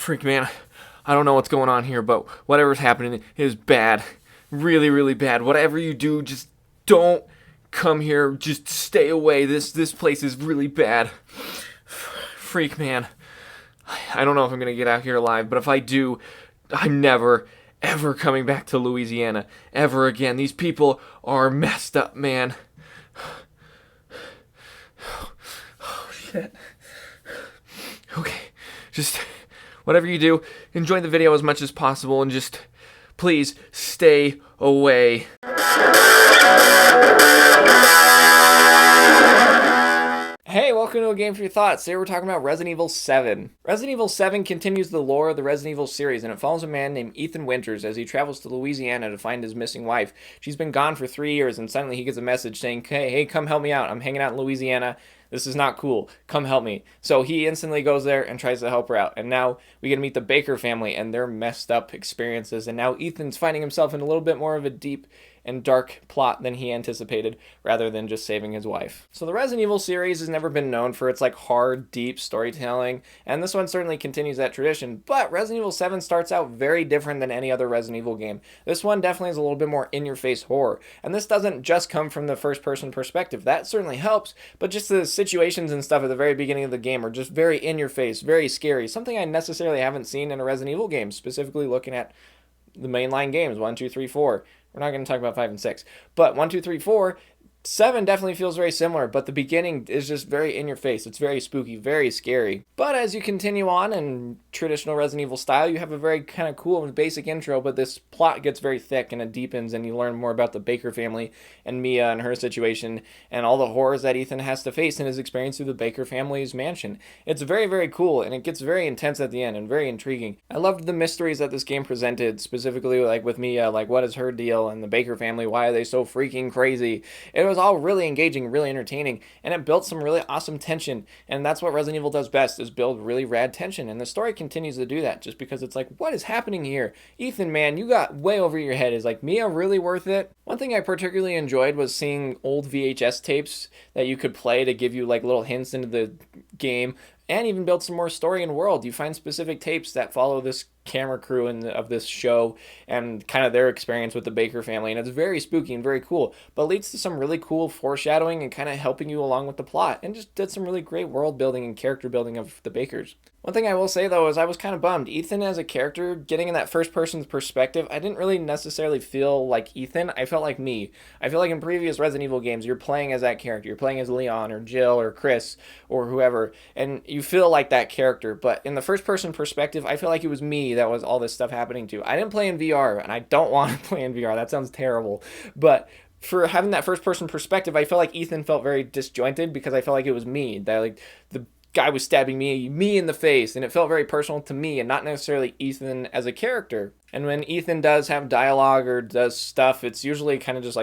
Freak, man. I don't know what's going on here, but whatever's happening is bad. Really, really bad. Whatever you do, just don't come here. Just stay away. This place is really bad. Freak, man. I don't know if I'm going to get out here alive, but if I do, I'm never, ever coming back to Louisiana. Ever again. These people are messed up, man. Oh, shit. Okay. Just, whatever you do, enjoy the video as much as possible and just, please, stay away. Hey, welcome to A Game for Your Thoughts. Today we're talking about Resident Evil 7. Resident Evil 7 continues the lore of the Resident Evil series, and it follows a man named Ethan Winters as he travels to Louisiana to find his missing wife. She's been gone for 3 years, and suddenly he gets a message saying, hey, come help me out. I'm hanging out in Louisiana. This is not cool. Come help me. So he instantly goes there and tries to help her out. And now we get to meet the Baker family and their messed up experiences. And now Ethan's finding himself in a little bit more of a deep and dark plot than he anticipated, rather than just saving his wife. So the Resident Evil series has never been known for its hard, deep storytelling, and this one certainly continues that tradition, but Resident Evil 7 starts out very different than any other Resident Evil game. This one definitely is a little bit more in-your-face horror, and this doesn't just come from the first-person perspective. That certainly helps, but just the situations and stuff at the very beginning of the game are just very in-your-face, very scary, something I necessarily haven't seen in a Resident Evil game, specifically looking at the mainline games, 1, 2, 3, 4. We're not going to talk about 5 and 6. But 1, 2, 3, 4, 7 definitely feels very similar, but the beginning is just very in your face. It's very spooky, very scary. But as you continue on in traditional Resident Evil style, you have a very kind of cool and basic intro, but this plot gets very thick and it deepens, and you learn more about the Baker family and Mia and her situation and all the horrors that Ethan has to face in his experience through the Baker family's mansion. It's very, very cool, and it gets very intense at the end and very intriguing. I loved the mysteries that this game presented, specifically with Mia, what is her deal, and the Baker family, why are they so freaking crazy? It was all really engaging, really entertaining, and it built some really awesome tension, and that's what Resident Evil does best, is build really rad tension, and the story continues to do that, just because it's what is happening here? Ethan, man, you got way over your head. Is Mia really worth it? One thing I particularly enjoyed was seeing old VHS tapes that you could play to give you little hints into the game, and even build some more story and world. You find specific tapes that follow this camera crew of this show and kind of their experience with the Baker family, and it's very spooky and very cool, but leads to some really cool foreshadowing and kind of helping you along with the plot, and just did some really great world building and character building of the Bakers. One thing I will say, though, is I was kind of bummed. Ethan as a character, getting in that first-person perspective, I didn't really necessarily feel like Ethan. I felt like me. I feel like in previous Resident Evil games, you're playing as that character. You're playing as Leon or Jill or Chris or whoever, and you feel like that character. But in the first-person perspective, I feel like it was me that was all this stuff happening to. I didn't play in VR, and I don't want to play in VR. That sounds terrible. But for having that first-person perspective, I felt like Ethan felt very disjointed because I felt like it was me. That the guy was stabbing me in the face, and it felt very personal to me and not necessarily Ethan as a character. And when Ethan does have dialogue or does stuff, it's usually kind of just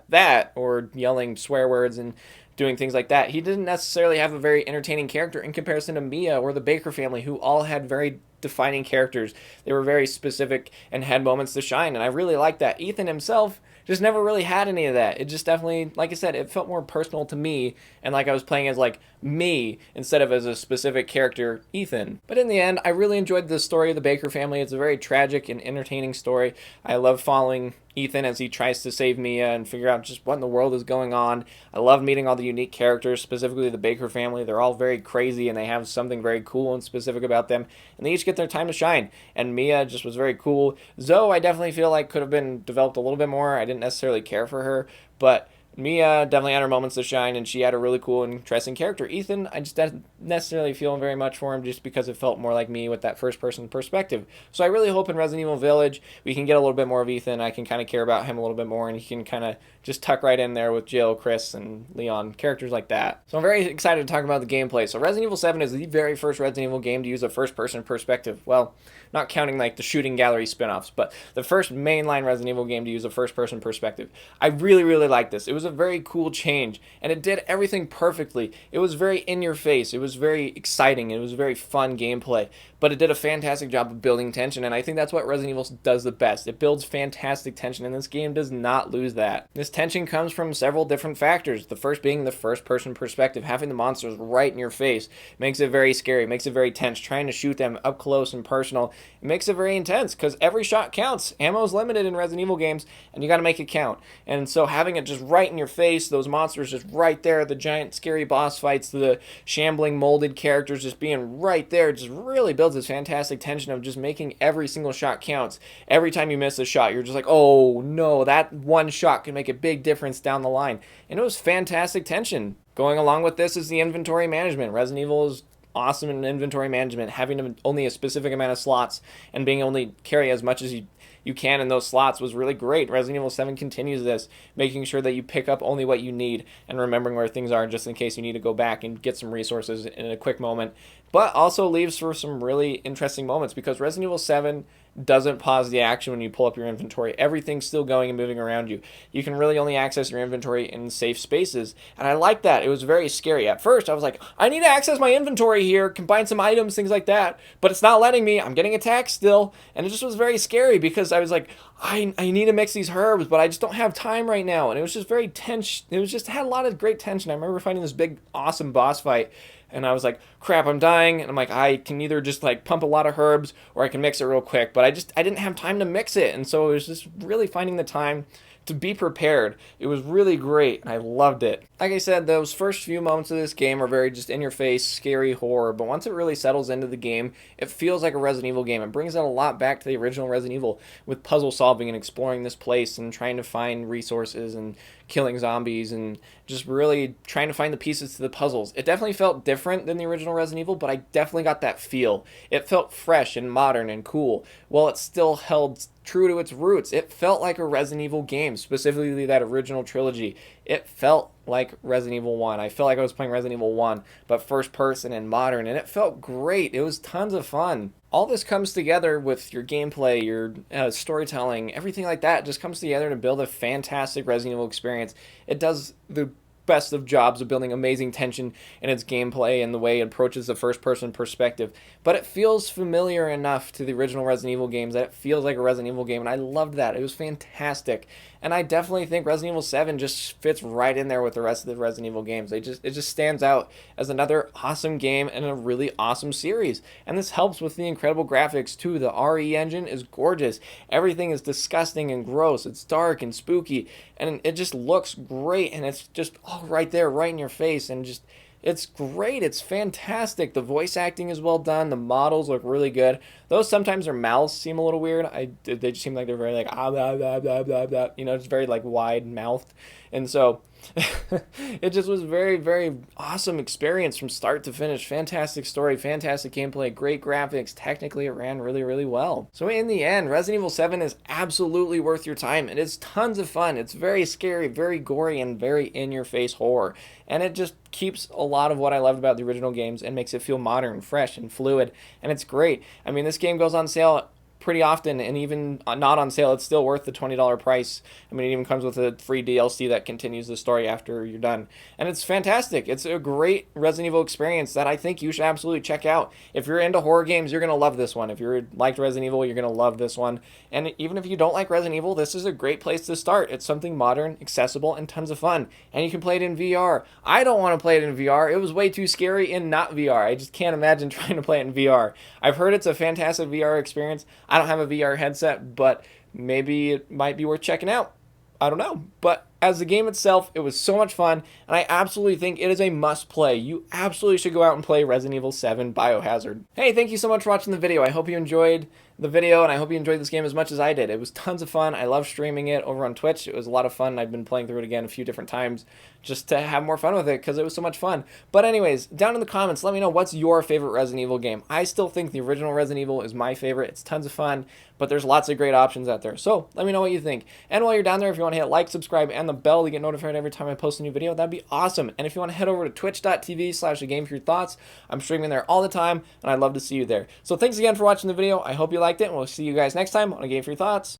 that, or yelling swear words and doing things like that. He didn't necessarily have a very entertaining character in comparison to Mia or the Baker family, who all had very defining characters. They were very specific and had moments to shine, and I really liked that. Ethan himself just never really had any of that. It just definitely, like I said, it felt more personal to me, and like I was playing as me instead of as a specific character, Ethan. But in the end, I really enjoyed the story of the Baker family. It's a very tragic and entertaining story. I love following Ethan as he tries to save Mia and figure out just what in the world is going on. I love meeting all the unique characters, specifically the Baker family. They're all very crazy, and they have something very cool and specific about them, and they each get their time to shine. And Mia just was very cool. Zoe, I definitely feel could have been developed a little bit more. I didn't necessarily care for her, but Mia definitely had her moments to shine, and she had a really cool and interesting character. Ethan, I just didn't necessarily feel very much for him, just because it felt more like me with that first-person perspective. So I really hope in Resident Evil Village we can get a little bit more of Ethan. I can kind of care about him a little bit more, and he can kind of just tuck right in there with Jill, Chris, and Leon, characters like that. So I'm very excited to talk about the gameplay. So Resident Evil 7 is the very first Resident Evil game to use a first-person perspective. Well, not counting the shooting gallery spin-offs, but the first mainline Resident Evil game to use a first-person perspective. I really, really liked this. It was was a very cool change, and it did everything perfectly. It was very in your face. It was very exciting. It was very fun gameplay, but it did a fantastic job of building tension, and I think that's what Resident Evil does the best. It builds fantastic tension, and this game does not lose that. This tension comes from several different factors. The first being the first-person perspective. Having the monsters right in your face makes it very scary, makes it very tense. Trying to shoot them up close and personal, it makes it very intense because every shot counts. Ammo is limited in Resident Evil games, and you got to make it count. And so having it just right in your face, those monsters just right there, the giant scary boss fights, the shambling molded characters just being right there, just really builds this fantastic tension of just making every single shot counts. Every time you miss a shot, you're just like, oh no, that one shot can make a big difference down the line. And it was fantastic tension. Going along with this is the inventory management. Resident Evil is awesome in inventory management, having only a specific amount of slots and being able to carry as much as you can in those slots was really great. Resident Evil 7 continues this, making sure that you pick up only what you need and remembering where things are just in case you need to go back and get some resources in a quick moment, but also leaves for some really interesting moments because Resident Evil 7 doesn't pause the action when you pull up your inventory. Everything's still going and moving around you. You can really only access your inventory in safe spaces, and I like that. It was very scary. At first, I was like, I need to access my inventory here, combine some items, things like that, but it's not letting me. I'm getting attacked still, and it just was very scary because I was like, I need to mix these herbs, but I just don't have time right now, and it was just very tense. It was just had a lot of great tension. I remember fighting this big, awesome boss fight, and I was like, crap, I'm dying. And I'm like, I can either just like pump a lot of herbs or I can mix it real quick. But I didn't have time to mix it. And so it was just really finding the time to be prepared. It was really great, and I loved it. Like I said, those first few moments of this game are very just in your face, scary horror, but once it really settles into the game, it feels like a Resident Evil game. It brings it a lot back to the original Resident Evil with puzzle solving and exploring this place and trying to find resources and killing zombies and just really trying to find the pieces to the puzzles. It definitely felt different than the original Resident Evil, but I definitely got that feel. It felt fresh and modern and cool, while it still held true to its roots. It felt like a Resident Evil game, specifically that original trilogy. It felt like Resident Evil 1. I felt like I was playing Resident Evil 1, but first person and modern, and it felt great. It was tons of fun. All this comes together with your gameplay, your storytelling, everything like that just comes together to build a fantastic Resident Evil experience. It does the best of jobs of building amazing tension in its gameplay and the way it approaches the first-person perspective. But it feels familiar enough to the original Resident Evil games that it feels like a Resident Evil game, and I loved that. It was fantastic. And I definitely think Resident Evil 7 just fits right in there with the rest of the Resident Evil games. It just stands out as another awesome game and a really awesome series. And this helps with the incredible graphics too. The RE engine is gorgeous. Everything is disgusting and gross. It's dark and spooky, and it just looks great, and it's just all right there, right in your face, and just it's great. It's fantastic. The voice acting is well done. The models look really good. Though sometimes their mouths seem a little weird. They just seem like they're very like blah, blah, blah, blah, blah, just very like wide mouthed. And so it just was very, very awesome experience from start to finish. Fantastic story, fantastic gameplay, great graphics. Technically, it ran really, really well. So in the end, Resident Evil 7 is absolutely worth your time. It is tons of fun. It's very scary, very gory, and very in-your-face horror. And it just keeps a lot of what I loved about the original games and makes it feel modern, fresh, and fluid. And it's great. I mean, this game goes on sale pretty often, and even not on sale, it's still worth the $20 price. I mean, it even comes with a free DLC that continues the story after you're done. And it's fantastic. It's a great Resident Evil experience that I think you should absolutely check out. If you're into horror games, you're going to love this one. If you're liked Resident Evil, you're going to love this one. And even if you don't like Resident Evil, this is a great place to start. It's something modern, accessible, and tons of fun. And you can play it in VR. I don't want to play it in VR. It was way too scary in not VR. I just can't imagine trying to play it in VR. I've heard it's a fantastic VR experience. I don't have a VR headset, but maybe it might be worth checking out. I don't know. But as the game itself, it was so much fun, and I absolutely think it is a must play. You absolutely should go out and play Resident Evil 7 Biohazard. Hey, thank you so much for watching the video. I hope you enjoyed the video, and I hope you enjoyed this game as much as I did. It was tons of fun. I love streaming it over on Twitch. It was a lot of fun. I've been playing through it again a few different times just to have more fun with it because it was so much fun. But anyways, down in the comments, let me know what's your favorite Resident Evil game. I still think the original Resident Evil is my favorite. It's tons of fun, but there's lots of great options out there. So let me know what you think. And while you're down there, if you want to hit like, subscribe, and the bell to get notified every time I post a new video, that'd be awesome. And if you want to head over to twitch.tv/agameforyourthoughts, I'm streaming there all the time, and I'd love to see you there. So thanks again for watching the video. I hope you liked it, and we'll see you guys next time on A Game for Your Thoughts.